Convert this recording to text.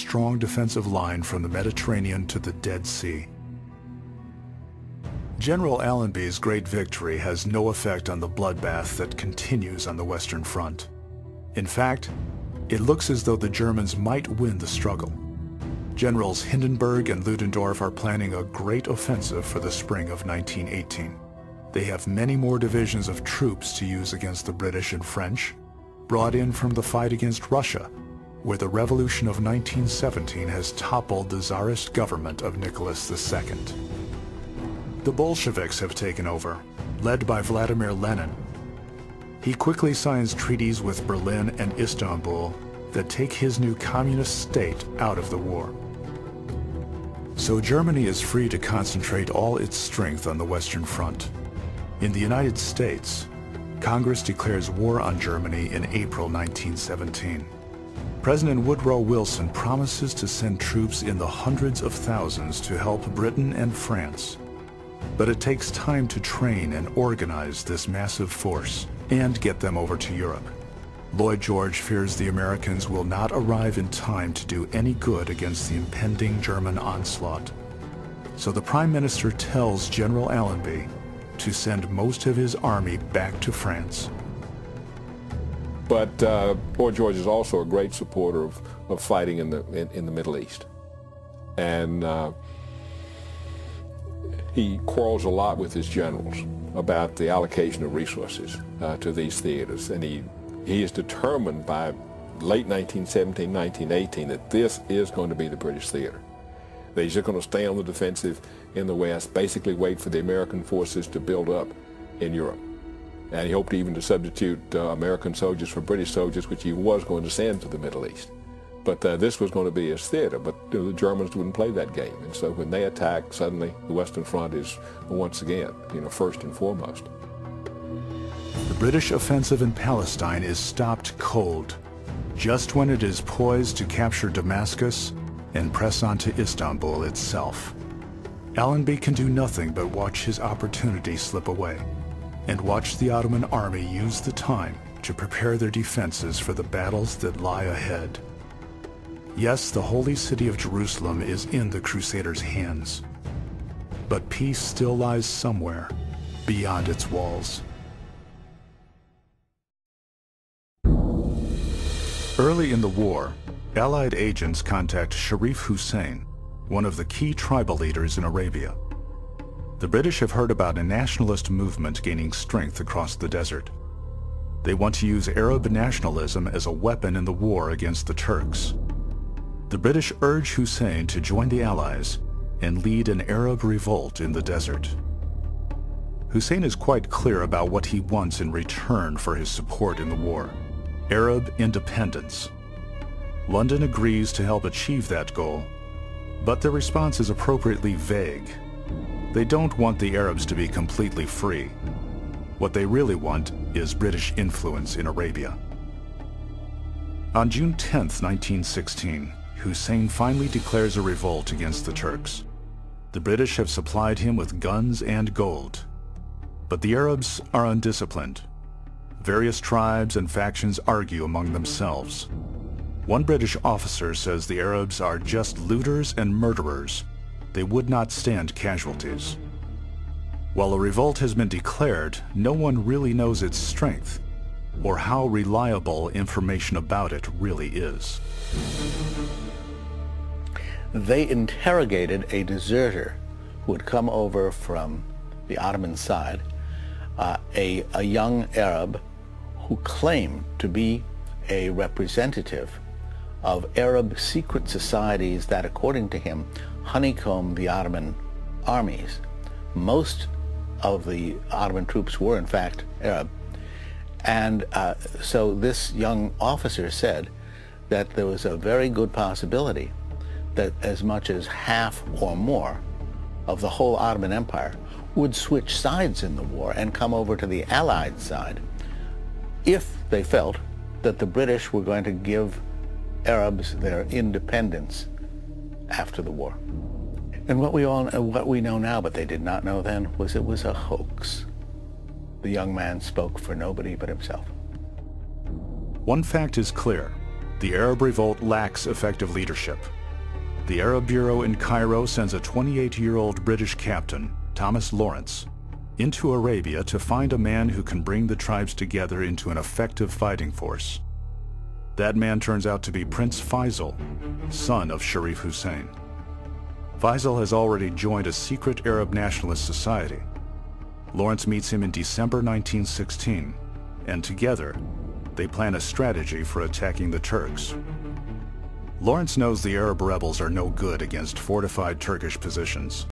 strong defensive line from the Mediterranean to the Dead Sea. General Allenby's great victory has no effect on the bloodbath that continues on the Western Front. In fact, it looks as though the Germans might win the struggle. Generals Hindenburg and Ludendorff are planning a great offensive for the spring of 1918. They have many more divisions of troops to use against the British and French, brought in from the fight against Russia, where the revolution of 1917 has toppled the Tsarist government of Nicholas II. The Bolsheviks have taken over, led by Vladimir Lenin. He quickly signs treaties with Berlin and Istanbul that take his new communist state out of the war. So Germany is free to concentrate all its strength on the Western Front. In the United States, Congress declares war on Germany in April 1917. President Woodrow Wilson promises to send troops in the hundreds of thousands to help Britain and France. But it takes time to train and organize this massive force and get them over to Europe. Lloyd George fears the Americans will not arrive in time to do any good against the impending German onslaught. So the Prime Minister tells General Allenby to send most of his army back to France. But Lloyd George is also a great supporter of fighting in the Middle East. And he quarrels a lot with his generals about the allocation of resources to these theaters. And he is determined by late 1917, 1918 that this is going to be the British theater. That he's just going to stay on the defensive in the West, basically wait for the American forces to build up in Europe. And he hoped even to substitute American soldiers for British soldiers, which he was going to send to the Middle East. But this was going to be his theater, but the Germans wouldn't play that game. And so when they attack, suddenly the Western Front is once again, first and foremost. The British offensive in Palestine is stopped cold, just when it is poised to capture Damascus and press on to Istanbul itself. Allenby can do nothing but watch his opportunity slip away, and watch the Ottoman army use the time to prepare their defenses for the battles that lie ahead. Yes, the holy city of Jerusalem is in the Crusaders' hands, but peace still lies somewhere beyond its walls. Early in the war, Allied agents contact Sharif Hussein, one of the key tribal leaders in Arabia. The British have heard about a nationalist movement gaining strength across the desert. They want to use Arab nationalism as a weapon in the war against the Turks. The British urge Hussein to join the Allies and lead an Arab revolt in the desert. Hussein is quite clear about what he wants in return for his support in the war: Arab independence. London agrees to help achieve that goal, but their response is appropriately vague. They don't want the Arabs to be completely free. What they really want is British influence in Arabia. On June 10, 1916, Hussein finally declares a revolt against the Turks. The British have supplied him with guns and gold. But the Arabs are undisciplined. Various tribes and factions argue among themselves. One British officer says the Arabs are just looters and murderers. They would not stand casualties. While a revolt has been declared, no one really knows its strength or how reliable information about it really is. They interrogated a deserter who had come over from the Ottoman side, a young Arab who claimed to be a representative of Arab secret societies that, according to him, honeycombed the Ottoman armies. Most of the Ottoman troops were, in fact, Arab. And so this young officer said that there was a very good possibility that as much as half or more of the whole Ottoman Empire would switch sides in the war and come over to the Allied side if they felt that the British were going to give Arabs their independence after the war. And what we know now, but they did not know then, was it was a hoax. The young man spoke for nobody but himself. One fact is clear. The Arab revolt lacks effective leadership. The Arab Bureau in Cairo sends a 28-year-old British captain, Thomas Lawrence, into Arabia to find a man who can bring the tribes together into an effective fighting force. That man turns out to be Prince Faisal, son of Sharif Hussein. Faisal has already joined a secret Arab nationalist society. Lawrence meets him in December 1916, and together, they plan a strategy for attacking the Turks. Lawrence knows the Arab rebels are no good against fortified Turkish positions.